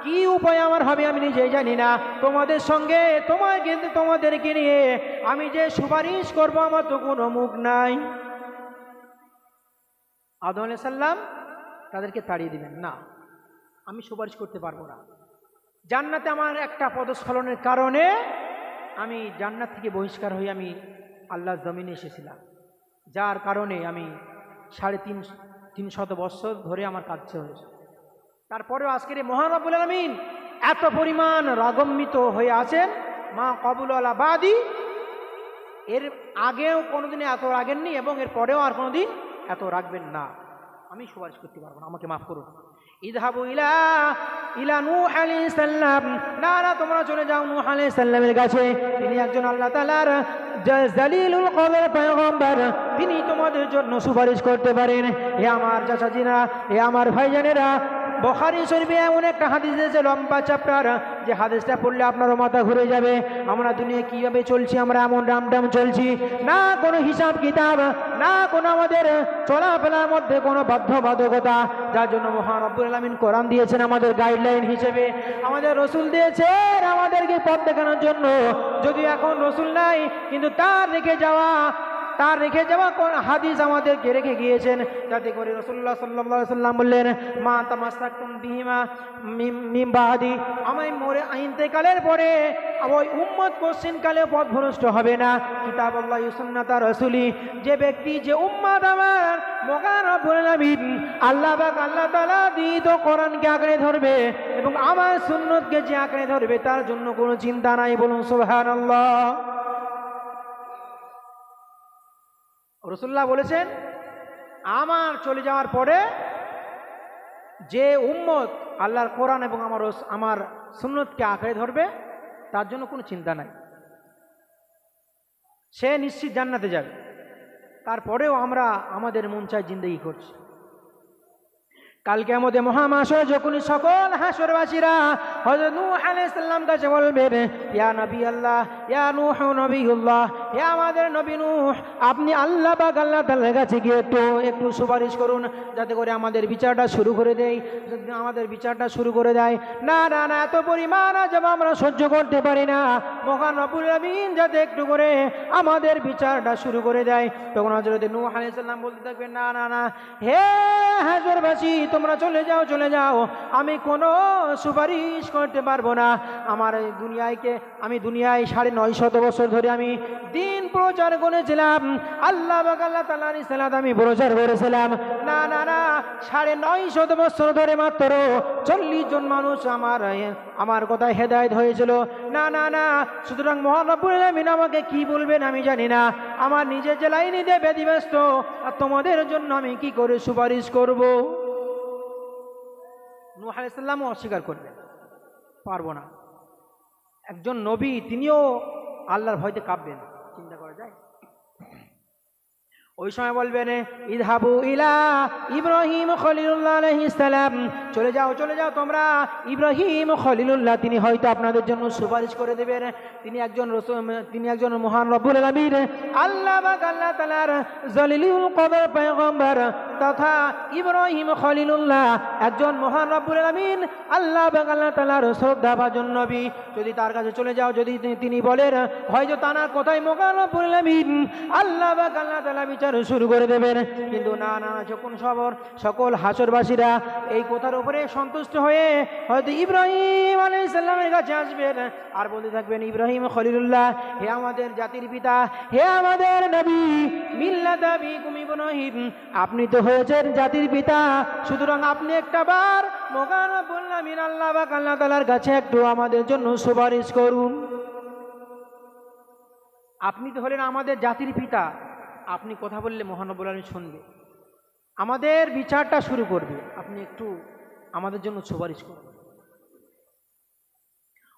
কি উপায় আমার হবে আমি নিজেই জানি না। তোমাদের সঙ্গে তোমাদেরকে নিয়ে আমি যে সুপারিশ করবো, আমার তো কোনো মুখ নাই। আদম আলাইহিস সালাম তাদেরকে তাড়িয়ে দিবেন, না, আমি সুপারিশ করতে পারবো না। জান্নাতে আমার একটা পদস্খলনের কারণে আমি জান্নাত থেকে বহিষ্কার হয়ে আমি আল্লাহর জমিনে এসেছিলাম, যার কারণে আমি 350 বছর ধরে আমার কাজ হয়েছে। তারপরেও আজকের মহান রব্বুল আলামিন এত পরিমাণ রাগান্বিত হয়ে আছেন, মা কবুল আলা বাদি, এর আগেও কোনোদিন এত রাগেননি এবং এর পরেও আর কোনোদিন এত রাখবেন না। আমি সুপারিশ করতে পারবো না, আমাকে মাফ করুন। ইযহাবু ইলা নূহ আলাইহিস সালাম, না না, তোমরা চলে যাও নূহ আলাইহিস সালামের কাছে। তিনি একজন আল্লাহ তাআলার জালিলুল কদর পয়গম্বর, তিনি তোমাদের জন্য সুপারিশ করতে পারেন। হে আমার চাচাজিরা, হে আমার ভাইজানেরা, বুখারী শরীফে এমন একটা হাদিস আছে, লম্বা চ্যাপ্টার, যে হাদিসটা পড়লে আপনারও মাথা ঘুরে যাবে। আমরা দুনিয়ায় কিভাবে চলছি, আমরা এমন রামডাম চলছি, না কোনো হিসাব কিতাব, না কোনো আমাদের চলাফেরার মধ্যে কোনো বাধ্যবাধকতা, যার জন্য মহান রব্বুল আলামিন কোরআন দিয়েছেন আমাদের গাইডলাইন হিসেবে, আমাদের রসুল দিয়েছেন আমাদেরকে পথ দেখানোর জন্য। যদি এখন রসুল নাই, কিন্তু তার রেখে যাওয়া কোন হাদিস আমাদেরকে রেখে গিয়েছেন, যাতে করে রাসূলুল্লাহ সাল্লাল্লাহু আলাইহি ওয়াসাল্লাম বললেন, মা তামাসসাকতুম বিহিমা মিন বাদি, আমি মরে ইন্তেকালের পরে ওই উম্মত কোশ্চিনকালে পথভ্রষ্ট হবে না। কিতাবুল্লাহ সুন্নাত রাসূলি, যে ব্যক্তি, যে উম্মত আমার মহান রব্বুল আলামিন আল্লাহ তাআলা দিত কোরআনকে আঁকড়ে ধরবে এবং আমার সুন্নতকে যে আঁকড়ে ধরবে, তার জন্য কোনো চিন্তা নাই। বলুন সুবহানাল্লাহ। রাসূলুল্লাহ বলেছেন, আমার চলে যাওয়ার পরে যে উম্মত আল্লাহর কোরআন এবং আমার সুন্নতকে আঁকড়ে ধরবে, তার জন্য কোনো চিন্তা নাই, সে নিশ্চিত জান্নাতে যাবে। তারপরেও আমরা আমাদের মন চাই জিন্দেগি করছি। কালকে আমাদের মহামাশরে যখন সকল হাশরবাসীরা হযরত নূহ আলাইহিস সালাম কাছে বলবেন, ইয়া নবী আল্লাহ, ইয়া নূহ নবিয়ুল্লাহ, হে আমাদের নবী নূহ, আপনি আল্লাহ পাক আল্লাহ তাআলার কাছে গিয়ে একটু সুপারিশ করুন, যাতে করে আমাদের বিচারটা শুরু করে দেয়, আমাদের বিচারটা শুরু করে দেয়। না না না, এত পরিমাণ আযাব আমরা সহ্য করতে পারি না, মহান রব্বুল আলামিন যাতে একটু করে আমাদের বিচারটা শুরু করে দেয়। তখন হযরত নূহ আলাইহিস সালাম বলতে থাকবেন, না না না, হে হাজরবাসী, তোমরা চলে যাও চলে যাও, আমি কোনো সুপারিশ করতে পারবো না। আমি দুনিয়ায় 950 বছর ধরে আমি দিন প্রচার করেছিলাম, আল্লাহ পাক আল্লাহ তাআলার রিসালাত আমি প্রচার করেছিলাম। না না না, 950 বছর ধরে মাত্র 40 জন মানুষ আমার কথায় হেদায়েত হয়েছিল। না না না, সুতরাং মহান রব্বুল আলামিন আমাকে কি বলবেন আমি জানি না, আমার নিজের যে লাইনে দিয়ে ব্যতিব্যস্ত, আর তোমাদের জন্য আমি কি করে সুপারিশ করব? নূহ আলাইহিস সালামও অস্বীকার করলেন, পারবো না। একজন নবী, তিনিও আল্লাহর ভয়তে কাঁপবেন, চিন্তা করা যায়? ওই সময় বলবেন, ইযহাবু ইলা ইব্রাহিম খলিলুল্লাহ আলাইহিস সালাম, চলে যাও চলে যাও তোমরা ইব্রাহিম খলিলুল্লাহ, তিনি হয়তো আপনাদের জন্য সুপারিশ করে দেবেন। তিনি একজন মহান রব্বুল আলামিন, আল্লাহ পাক আল্লাহ তাআলার জলিলুল কদর পয়গম্বর তথা ইব্রাহিম খলিলুল্লাহ একজন মহান রব্বুল আলামিন, আল্লাহ পাক আল্লাহ তাআলার শ্রদ্ধাভাজন নবী। যদি তার কাছে চলে যাও, যদি তিনি বলেন, হয়তো তার কথাই মহান রব্বুল আলামিন আল্লাহ পাক আল্লাহ তাআলা বিচার শুরু করে দেবেন। কিন্তু না না, যখন সকল হাসরবাসীরা এই কথার উপরে সন্তুষ্ট হয়ে হয়তো ইব্রাহিম আলাইহিস সালামের কাছে আসবেন আর বলতে থাকবেন, ইব্রাহিম খলিলুল্লাহ, হে আমাদের জাতির পিতা, হে আমাদের নবী, মিল্লাত আবিকুম ইব্রাহিম, আপনি তো হয়েছেন জাতির পিতা, সুতরাং আপনি একটা বার মহান রব্বুল আলামিন আল্লাহ পাক আল্লাহ তাআলার কাছে একটু আমাদের জন্য সুপারিশ করুন। আপনি তো হলেন আমাদের জাতির পিতা, আপনি কথা বললে মহান রব্বুল আলামিন শুনবে, আমাদের বিচারটা শুরু করবে, আপনি একটু আমাদের জন্য সুপারিশ করুন।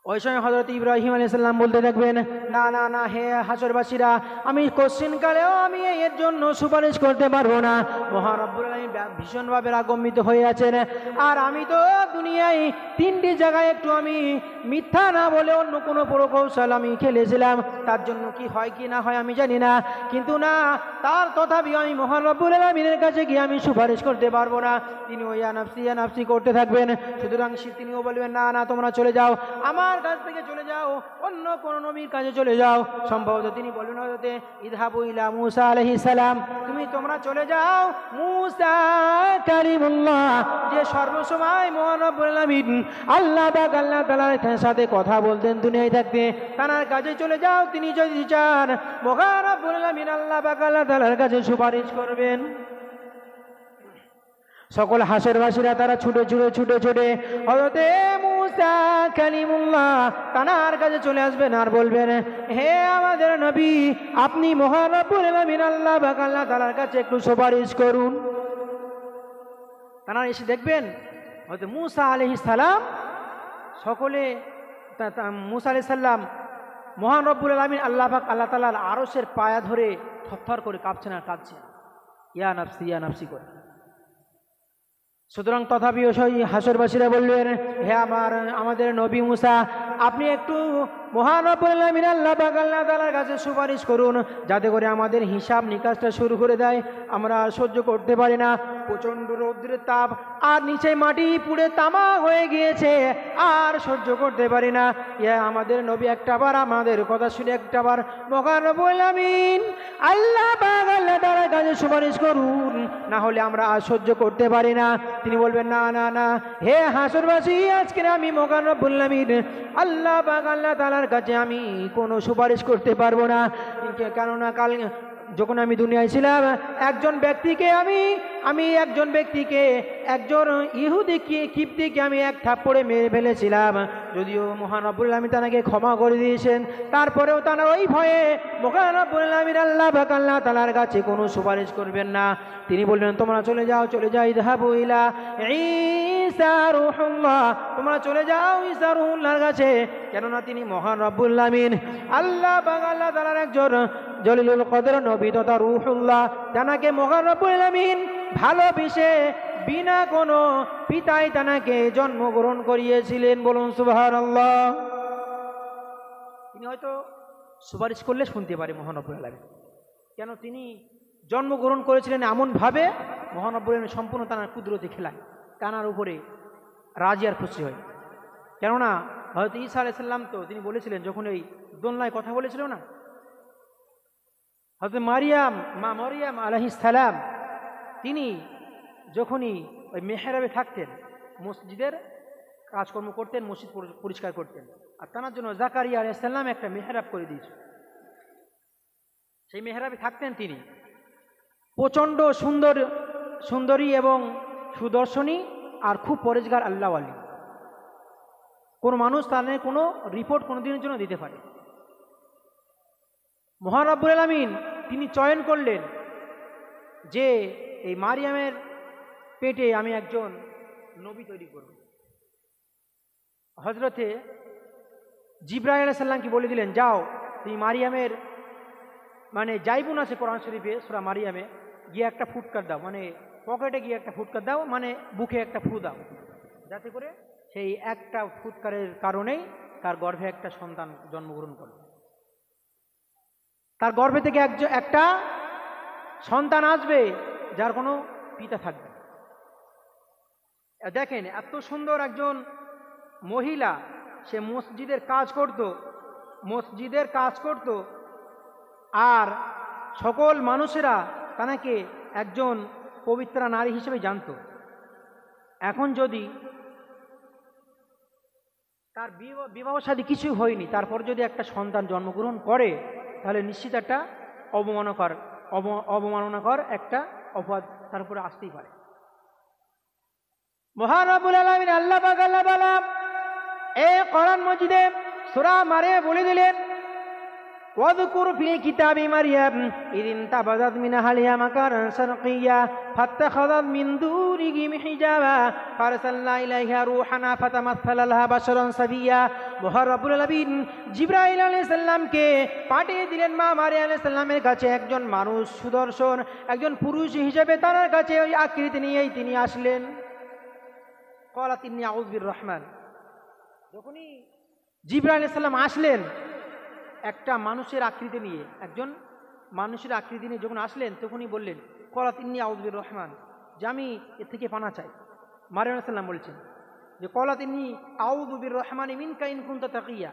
ওই সময় হযরত ইব্রাহিম আলাইহিস সালাম বলতে থাকবেন, না না না, হে হাসরবাসীরা, আমি কোশ্চিন কালেও আমি এর জন্য সুপারিশ করতে পারবো না। মহান রব্বুল আলামিন ভীষণভাবে রাগান্বিত হয়ে আছেন, আর আমি তো দুনিয়ায় 3টি জায়গায় একটু আমি মিথ্যা না বলে অন্য কোনো প্রকৌশল আমি খেলেছিলাম, তার জন্য কি হয় কি না হয় আমি জানি না, কিন্তু না, তার তথাপি আমি মহান রব্বুল আলামিনের কাছে গিয়ে আমি সুপারিশ করতে পারবো না। তিনি ওই ইয়া নাফসি করতে থাকবেন। সুতরাং তিনিও বলবেন, না না, তোমরা চলে যাও, আমার কাছ থেকে চলে যাও, অন্য কোন নবীর কাছে চলে যাও। সম্ভবত তিনি বলবেন হযরতে ইযহাবু ইলা মূসা আলাইহিস সালাম, তোমরা চলে যাও মূসা কালিমুল্লাহ, যে সর্বসময় মহান রব্বুল আলামিন আল্লাহ পাক আল্লাহ তাআলার সাথে কথা বলতেন দুনিয়ায় থাকতে, তার কাছে চলে যাও। তিনি যদি চান মহান রব্বুল আলামিন আল্লাহ পাক আল্লাহ তাআলার কাছে সুপারিশ করবেন। সকল হাসরবাসীরা তারা ছুটে হযরতে মূসা কালিমুল্লাহ তার কাছে চলে আসবেন আর বলবেন, হে আমাদের নবী, আপনি মহান রব্বুল আলামিন আল্লাহ পাক আল্লাহ তাআলার কাছে একটু সুপারিশ করুন। তারা এসে দেখবেন হযরত মূসা আলাইহিস সালাম, সকলে মূসা আলাইহিস সালাম মহান রব্বুল আলামিন আল্লাহ পাক আল্লাহ তাআলার আরশের পায়া ধরে থরথর করে কাঁপছেন আর কাঁদছেন, ইয়া নাফসি করে। সুতরাং তথাপি ওই হাসরবাসীরা বললেন, হে আমাদের নবী মূসা, আপনি একটু মহান রব্বুল আলামিন আল্লাহ পাক আল্লাহ তাআলার কাছে সুপারিশ করুন, যাতে করে আমাদের হিসাব নিকাশটা শুরু করে দেয়। আমরা সহ্য করতে পারি না, প্রচণ্ড রৌদ্রের তাপ, আর নিচে মাটি পুড়ে তামা হয়ে গিয়েছে, আর সহ্য করতে পারি না। ইয়া আমাদের নবী, একটাবার আমাদের কথা শুনে একটাবার মহান রব্বুল আলামিন আল্লাহ পাক আল্লাহ তাআলার কাছে সুপারিশ করুন, না হলে আমরা আর সহ্য করতে পারি না। তিনি বলবেন, না না না, হে হাসরবাসী, আজকে আমি মহান রব্বুল আলামিন আল্লাহ পাক আল্লাহ তাআলার কাছে আমি কোনো সুপারিশ করতে পারবো না, কেননা কাল যখন আমি দুনিয়ায় ছিলাম, একজন ইহুদি কিপ্তিকে আমি এক থাপ্পড়ে মেরে ফেলেছিলাম। যদিও মহান রব্বুল আলামিন তাকে ক্ষমা করে দিয়েছেন, তারপরেও তারা ওই ভয়ে মহান রব্বুল আলামিন আল্লাহ পাক আল্লাহ তাআলার কাছে কোনো সুপারিশ করবেন না। তিনি বললেন, তোমরা চলে যাও ইযহাবু ইলা ঈসা রূহুল্লাহ, তোমরা চলে যাও ঈসা রূহুল্লাহর কাছে, কেননা তিনি মহান রব্বুল আলামিন আল্লাহ পাক আল্লাহ তাআলার একজন জলিলুল কদর নবী তথা রূহুল্লাহ, তাকে মহান রব্বুল আলামিন ভালোবেসে বিনা কোনো পিতায় তাকে জন্মগ্রহণ করিয়েছিলেন। বলুন সুবহানাল্লাহ। তিনি হয়তো সুপারিশ করলে শুনতে পারে মহান রব্বুল আলামিন। কেন তিনি জন্মগ্রহণ করেছিলেন এমনভাবে, মহান রব্বুল আলামিন সম্পূর্ণ তার কুদরতি খেলায় কানার উপরে রাজি আর খুশি হয়। কেননা হয়তো ঈসা আলাইহিস সালাম তো তিনি বলেছিলেন, যখন এই দোলনায় কথা বলেছিল না, হযরত মা মারিয়াম আলাইহিস সালাম তিনি যখনই ওই মেহরাবে থাকতেন, মসজিদের কাজকর্ম করতেন, মসজিদ পরিষ্কার করতেন, আর তার জন্য জাকারিয়া আলাইহিস সালাম একটা মেহরাব করে দিয়েছে। সেই মেহরাবে থাকতেন তিনি, প্রচণ্ড সুন্দরী এবং সুদর্শনী আর খুব পরেজগার আল্লাহওয়ালি। কোনো মানুষ তাদের কোনো রিপোর্ট কোনো দিনের জন্য দিতে পারে। মহান রব্বুল আলামিন তিনি চয়ন করলেন যে এই মারিয়ামের পেটে আমি একজন নবী তৈরি করব। হজরতে জিবরাইল আলাইহিস সালামকে বলে দিলেন, যাও তুমি মারিয়ামের যাইবুন আছে কোরআন শরীফে সূরা মারিয়ামে, গিয়ে একটা ফুটকার দাও, পকেটে গিয়ে একটা ফুটকার দাও, বুকে একটা ফু দাও, যাতে করে সেই একটা ফুৎকারের কারণেই তার গর্ভে একটা সন্তান জন্মগ্রহণ করবে। তার গর্ভে থেকে একটা সন্তান আসবে যার কোনো পিতা থাকবে। দেখেন এত সুন্দর একজন মহিলা, সে মসজিদের কাজ করত, আর সকল মানুষেরা তাকে একজন পবিত্রা নারী হিসেবে জানত। এখন যদি তার বিবাহ শাদী কিছু হয়নি, তারপর যদি একটা সন্তান জন্মগ্রহণ করে, তাহলে নিশ্চিত একটা অবমাননাকর একটা অপবাদ তার উপরে আসতেই পারে। মহান রব্বুল আলামিন আল্লাহ পাক এই কোরআন মাজিদে সূরা মারিয়ামে বলে দিলেন, ওয়াযকুর ফিল কিতাবি মারইয়াম ইদিন তাবাযাত মিন আহলিহা মাকারান শারকিয়্যা ফাত্তাখাযাত মিন দুনিহিম হিজাবা ফারসালনা ইলাইহা রূহানা ফাতামাসসালা লাহা বাশারান সাবিয়্যা। মহান রব্বুল আলামিন জিবরাইল আলাইহিস সালামকে পাঠিয়ে দিলেন মা মারিয়াম আলাইহিস সালামের কাছে, একজন মানুষ সুদর্শন, একজন পুরুষ হিসেবে তার কাছে ওই আকৃতি নিয়েই তিনি আসলেন। ক্বালাত ইন্নী আউযু বির-রহমান। যখনই জিবরাইল আলাইহিস সালাম আসলেন একটা মানুষের আকৃতি নিয়ে, যখন আসলেন তখনই বললেন, ক্বালাত ইন্নী আউযু বির-রহমান, যে আমি এর থেকে পানা চাই। মারিয়াম আলাইহিস সালাম বলছেন যে ক্বালাত ইন্নী আউযু বির-রহমানি মিনকা ইন কুনতা তাকিয়্যা,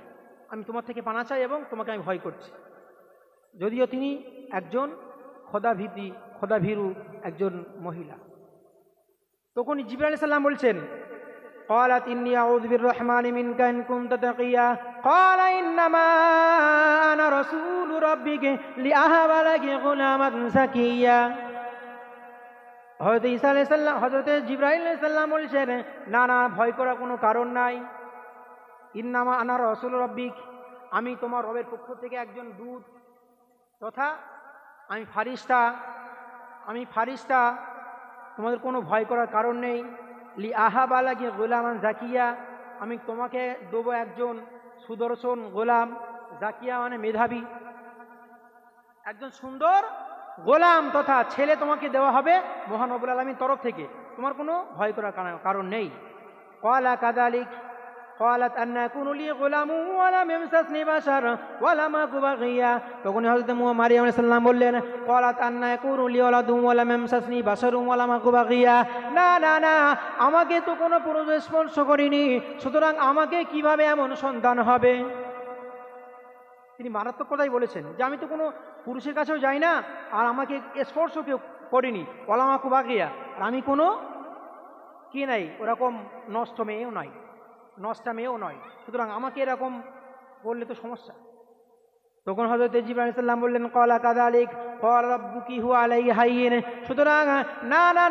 আমি তোমার থেকে পানা চাই এবং তোমাকে আমি ভয় করছি। যদিও তিনি একজন খোদাভীরু একজন মহিলা। তখনই জিবরাইল আলাইহিস সালাম বলছেন, ক্বালাত ইন্নী আউযু বির-রহমানি মিনকা ইন কুনতা তাকিয়্যা ক্বালা ইন্নামা আনা রাসূলু রাব্বিকি লিআহাবা লাকি গুলামান যাকিয়্যা। হযরত জিবরাইল আলাইহিস সালাম বলছেন, না ভয় করার কোনো কারণ নাই। ইন্নামা আনা রাসূলু রাব্বিক, আমি তোমার রবের পক্ষ থেকে একজন দূত, তথা আমি ফারিস্তা, তোমাদের কোনো ভয় করার কারণ নেই। লিআহাবা লাকি গুলামান যাকিয়্যা, আমি তোমাকে দেবো একজন সুদর্শন গোলাম, জাকিয়া মেধাবী, একজন সুন্দর গোলাম তথা ছেলে তোমাকে দেওয়া হবে মহান রব্বুল আলামিনের তরফ থেকে, তোমার কোনো ভয় করার কারণ নেই। ক্বালা কাযালিক ক্বালাত আন্না ইয়াকুনু লি গুলামুন ওয়া লাম ইয়ামসাসনি বাশার ওয়া লাম আকু বাগিয়া। তখন হযরত মারিয়াম আলাইহিস সালাম বললেন, ক্বালাত আন্না ইয়াকুনু লি ওয়ালাদুন ওয়া লাম ইয়ামসাসনি বাশারুন ওয়া লাম আকু বাগিয়া, না আমাকে তো কোনো পুরুষ স্পর্শ করেনি, সুতরাং আমাকে কিভাবে এমন সন্তান হবে। তিনি মারাত্মক কথাই বলেছেন যে আমি তো কোনো পুরুষের কাছেও যাই না, আর আমাকে স্পর্শ কেউ করেনি, ওয়া লাম আকু বাগিয়া, আর আমি কোনো ওরকম নষ্ট মেয়েও নয়, সুতরাং আমাকে এরকম বললে তো সমস্যা। তখন হযরত জিবরাইল আলাইহিস সালাম বললেন, ক্বালা কাযালিক ক্বালা রাব্বুকি হুয়া আলাইহি হায়্যিন, সুতরাং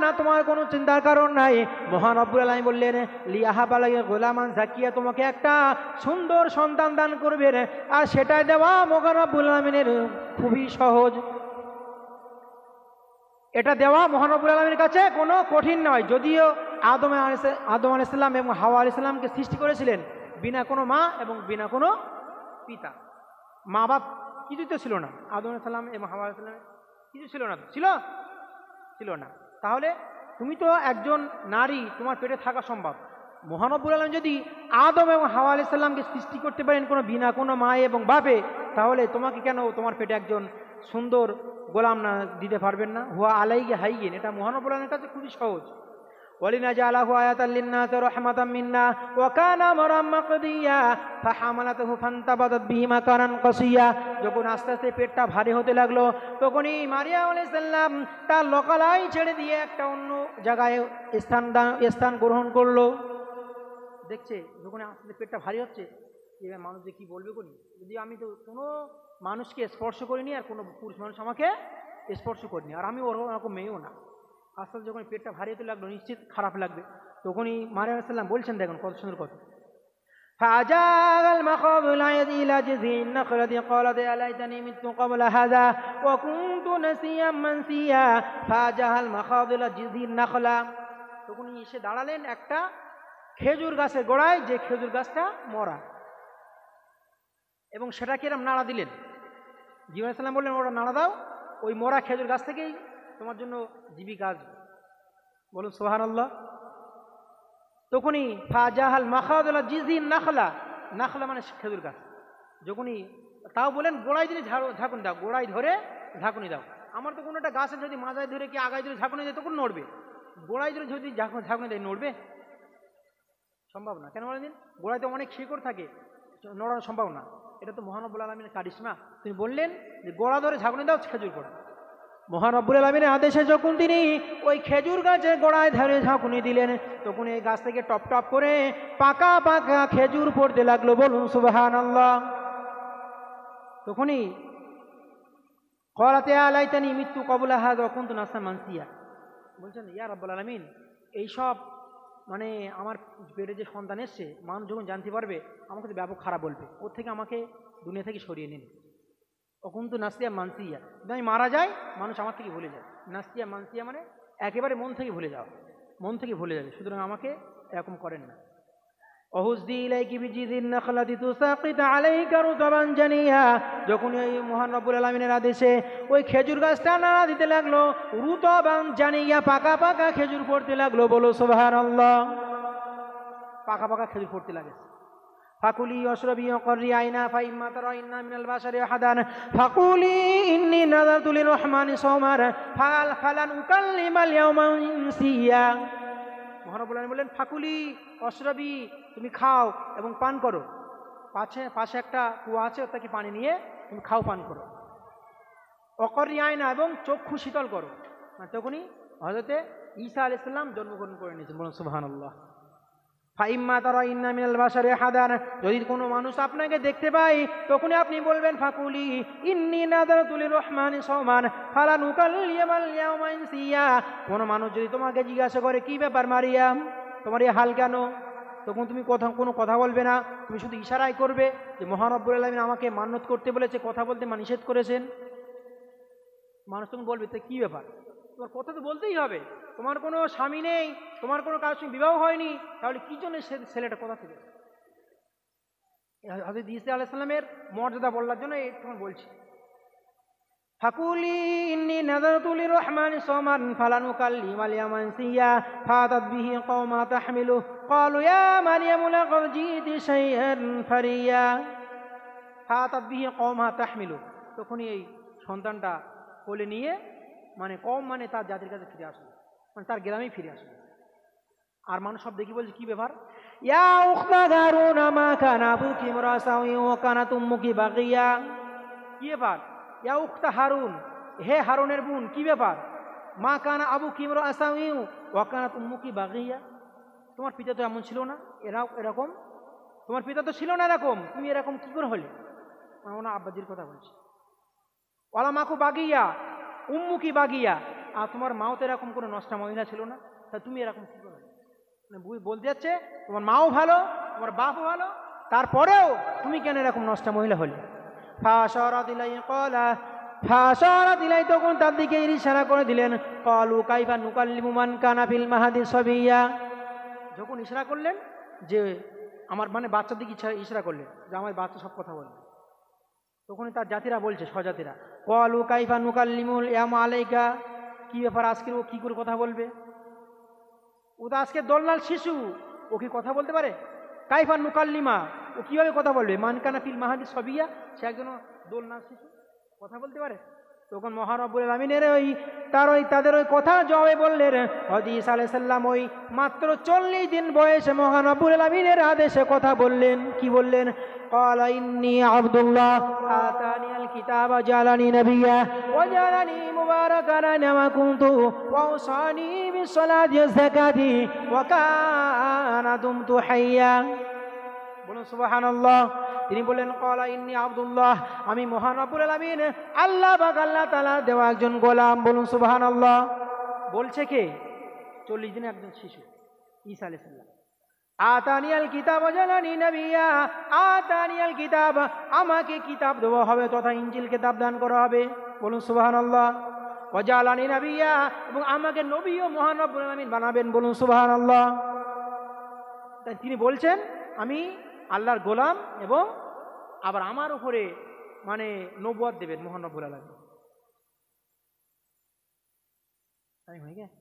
না তোমার কোনো চিন্তার কারণ নাই। মহান রব্বুল আলামিন বললেন, লিআহাবা লাকি গুলামান যাকিয়া, তোমাকে একটা সুন্দর সন্তান দান করবেন, আর সেটা দেওয়া মহান রব্বুল আলামিনের খুবই সহজ। এটা দেওয়া মহান রব্বুল আলামিনের কাছে কোনো কঠিন নয়। যদিও আদম আলাইহিস সালাম এবং হাওয়া আলাইহিস সালামকে সৃষ্টি করেছিলেন বিনা কোনো মা এবং বিনা কোনো পিতা, মা বাপ কিছুই তো ছিল না। আদম আলাইহিস সালাম এবং হাওয়া আলাইহিস সালামের কিছু ছিল না। তাহলে তুমি তো একজন নারী, তোমার পেটে থাকা সম্ভব, মহানব্বুল আলম যদি আদম এবং হাওয়া আলাইহিস সালামকে সৃষ্টি করতে পারেন কোনো বিনা কোনো মায়ে এবং বাপে, তাহলে তোমাকে কেন তোমার পেটে একজন সুন্দর গোলাম না দিতে পারবেন না? হুয়া আলাইহি হাইয়িন, এটা মহানব্বুল আলমের কাছে খুবই সহজ। ওয়ালিনাজআলাহু আয়াতাল লিন-নাস রাহমাতাম মিন্না ওয়া কানা আমরাম মাকদিয়া ফাহামালাতুহু ফান্তাবাদাত বিহি মাকানান কাসিয়া। যখন আস্তে আস্তে পেটটা ভারী হতে লাগলো, তখনই মারিয়াম আলাইহিস সালাম তার লোকালয় ছেড়ে দিয়ে একটা অন্য জায়গায় স্থান গ্রহণ করলো। দেখছে যখন আস্তে আস্তে পেটটা ভারী হচ্ছে, এবার মানুষ যে কী বলবে কোনি, যদি আমি তো কোনো মানুষকে স্পর্শ করিনি আর কোনো পুরুষ মানুষ আমাকে স্পর্শ করিনি, আর আমি ওরকম মেয়েও না। আস্তে আস্তে যখন পেটটা ভারী হতে লাগলো, নিশ্চিত খারাপ লাগবে। তখনই মারিয়াম আলাইহিস সালাম বলছেন, দেখুন কত সুন্দর কথা, فأجاء المخاض إلى جذع النخلة قالت يا ليتني مت قبل هذا وكنت نسيا منسيا فأجاء المخاض إلى جذع النخلة। তখনই এসে দাঁড়ালেন একটা খেজুর গাছের গোড়ায়, যে খেজুর গাছটা মরা, এবং সেটাকে এরম নাড়া দিলেন। জিবরাইল আলাইহিস সালাম বললেন, ওটা নাড়া দাও, ওই মরা খেজুর গাছ থেকেই তোমার জন্য জীবিকা আসবে। বলুন সুবহানাল্লাহ। তখনই ফাজাহাল মাখাদুল জিজিন নাখলা, নাখলা মানে খেজুর গাছ। যখনই তাও বলেন গোড়ায় দিলে ঝাঁকুনি দাও, গোড়ায় ধরে ঝাঁকুনি দাও। আমার তো কোনো একটা গাছের যদি মাজায় ধরে কি আগায় ধরে ঝাঁকুনি দেয় তখন নড়বে, গোড়ায় ধরে যদি ঝাঁকুনি দেয় নড়বে? সম্ভব না। কেন বলেন দিন, গোড়ায় তো অনেক শিকড় থাকে, নড়ানো সম্ভব না। এটা তো মহানব্বুল আলমিনের কারিশমা। তিনি বললেন যে গোড়া ধরে ঝাঁকুনি দাও, খেজুর গোড়া। মহানব্বুল আলমিনের আদেশে যখন তিনি ওই খেজুর গাছের গোড়ায় ধরে ঝাঁকুনি দিলেন, তখন এই গাছ থেকে টপ টপ করে পাকা পাকা খেজুর পড়তে লাগলো। বলুন সুবহানাল্লাহ। তখনই ক্বালাত ইয়া লাইতানি মিতু ক্বাবলা হাযা ওয়া কুনতু নাসিয়াম মানসিয়া, বলছেন ইয়া রাব্বুল আলামিন, এইসব মানে আমার পেটে যে সন্তান এসছে, মানুষ যখন জানতে পারবে আমাকে তো ব্যাপক খারাপ বলবে, ওর থেকে আমাকে দুনিয়া থেকে সরিয়ে নিন। অকুন্তু নাসিয়া মানসিয়া, যদি আমি মারা যাই মানুষ আমার থেকে ভুলে যায়। নাসিয়া মানসিয়া মানে একেবারে মন থেকে ভুলে যাওয়া, মন থেকে ভুলে যাবে, সুতরাং আমাকে এরকম করেন না। অহুজদি ইলাইকি বিজিদিন নাখলাতি তুসাকিত আলাইকা রুতাবান জানিয়া, যখন এই মহান রব্বুল আলামিনের আদেশে ওই খেজুর গাছটা নাড়া দিতে লাগলো, রুতাবান জানিয়া পাকা পাকা খেজুর পড়তে লাগলো। বলো সুবহানাল্লাহ। পাকা পাকা খেজুর পড়তে লাগে। ফাকুলি ওয়াশরাবি ওয়াকরি আইনা ফাইম্মা তারাইন্না মিনাল বাশারি আহাদান ফাকুলি ইন্নী নাযারতু লিররহমানি সাওমান ফালান উকাল্লিমাল ইয়াওমা ইনসিয়া। মহানবুল আলামিন বললেন, ফাকুলি ওয়াশরাবি, তুমি খাও এবং পান করো। পাশে একটা কুয়া আছে, ওর থেকে পানি নিয়ে তুমি খাও, পান করো। ওয়াকরি আইনা, এবং চক্ষু শীতল করো। তখনই হযরতে ঈসা আলাইহিস সালাম জন্মগ্রহণ করে নিয়েছেন। বলুন সুবহানাল্লাহ। ফাইম্মা তারাইন্না মিনাল বাশারি আহাদান, যদি কোনো মানুষ আপনাকে দেখতে পায় তখনই আপনি বলবেন ফাকুলি ইন্নী নাযারতু লিররহমানি সাওমান ফালান উকাল্লিমাল ইয়াওমা ইনসিয়া। কোনো মানুষ যদি তোমাকে জিজ্ঞাসা করে কি ব্যাপার মারিয়াম, তোমার এই হাল কেন, তখন তুমি কোনো কথা বলবে না, তুমি শুধু ইশারাই করবে যে মহান রব্বুল আলামিন আমাকে মান্নত করতে বলেছে, কথা বলতে নিষেধ করেছেন। মানুষ তখন বলবে তো কী ব্যাপার, তোমার কথা তো বলতেই হবে, তোমার কোনো স্বামী নেই, তোমার কোনো কারোর সঙ্গে বিবাহ হয়নি, তাহলে কি জন্য ছেলেটা কথা থেকে? হযরত ঈসা আলাইহিস সালামের মর্যাদা বলার জন্য তোমার বলছি। ফাকুলি ইন্নী নাযারতু লিররহমানি সাওমান ফালান উকাল্লিমাল ইয়াওমা ইনসিয়া ফাতাত বিহি কওমা তাহমিলু ক্বালু ইয়া মারইয়ামু লাকাদ জিতি শাইআন ফারিয়া। ফাতাত বিহি কওমা তাহমিলু, তখনই এই সন্তানটা কোলে নিয়ে মানে কম মানে তার জাতির কাছে ফিরে আসলো, মানে তার গ্রামেই ফিরে আসলো। আর মানুষ সব দেখি বলছে কি ব্যাপার, ইয়া উখতা হারুন মা কানা আবুকি ইমরা সাওয়ি ওয়া কানাত উম্মুকি বাগিয়া। কি ব্যাপার, ইয়া উখতা হারুন, হে হারুনের বোন, কি ব্যাপার, মা কানা আবুকি ইমরা সাওয়ি ওয়া কানাত উম্মুকি বাগিয়া, তোমার পিতা তো এমন ছিল না, এরকম তোমার পিতা তো ছিল না এরকম, তুমি এরকম কি করে হলে? ওনার আব্বাজির কথা বলছে। ওয়ালা মাকু বাগিয়া উম্মুকি বাগিয়া, আর তোমার মাও তো এরকম কোনো নষ্টা মহিলা ছিল না, তা তুমি এরকম কি করে? মানে বলতে যাচ্ছে তোমার মাও ভালো, তোমার বাপও ভালো, তারপরেও তুমি কেন এরকম নষ্টা মহিলা হলে? ফাশারাত ইলাই, তখন তার দিকে ইশারা করে দিলেন। ক্বালু কাইফা নুকাল্লিমু মান কানা ফিল মাহদি সাবিয়া, যখন ইশারা করলেন যে আমার মানে বাচ্চার দিকে ইশারা করলেন যে আমার বাচ্চা সব কথা বলবে, তখনই তার জাতিরা বলছে, স্বজাতিরা, ক্বালু কাইফা নুকাল্লিমুল ইয়াওমা আলাইকা, কি ব্যাপার আজকে ও কি করে কথা বলবে? ও তো আজকে দোলনাল শিশু, ও কি কথা বলতে পারে? কাইফান মুকাল্লিমা, ও কিভাবে কথা বলবে? মানকানা ফিল মাহাদি সবিয়া, সে একজন দোলনা শিশু, কথা বলতে পারে? তখন মহান রব্বুল আলামিনের তাদের ওই কথা জবাবে বললেন, হযরত ঈসা আলাইহিস সালাম ওই মাত্র 40 দিন বয়সে মহান রব্বুল আলামিনের আদেশে কথা বললেন। কি বললেন? قال إني عبد الله آتاني الكتاب وجعلني نبيا وجعلني مباركا أينما كنت وأوصاني بالصلاة والزكاة وكان دمت حيا। বলুন সুবহানাল্লাহ। তিনি বললেন ক্বালা ইন্নী আব্দুল্লাহ, আমি মহান রব্বুল আলামিন আল্লাহ পাক আল্লাহ তাআলা দেওয়া একজন গোলাম। বলুন সুবহানাল্লাহ। বলছে কে? 40 দিনের একজন শিশু ঈসা আলাইহিস সালাম। আতানিয়াল কিতাব ওয়াজালানি নবিয়্যা, আতানিয়াল কিতাব, আমাকে কিতাব দেওয়া হবে তথা ইনজিল কিতাব দান করা হবে। বলুন সুবহানাল্লাহ। ওয়াজালানি নবিয়্যা, এবং আমাকে নবীও মহান রব্বুল আলামিন বানাবেন। বলুন সুবহানাল্লাহ। তাই তিনি বলছেন আমি আল্লাহর গোলাম, এবং আবার আমার উপরে মানে নবুয়ত দেবেন মহান রব্বুল আলামিন। তাই হয়ে গেছে।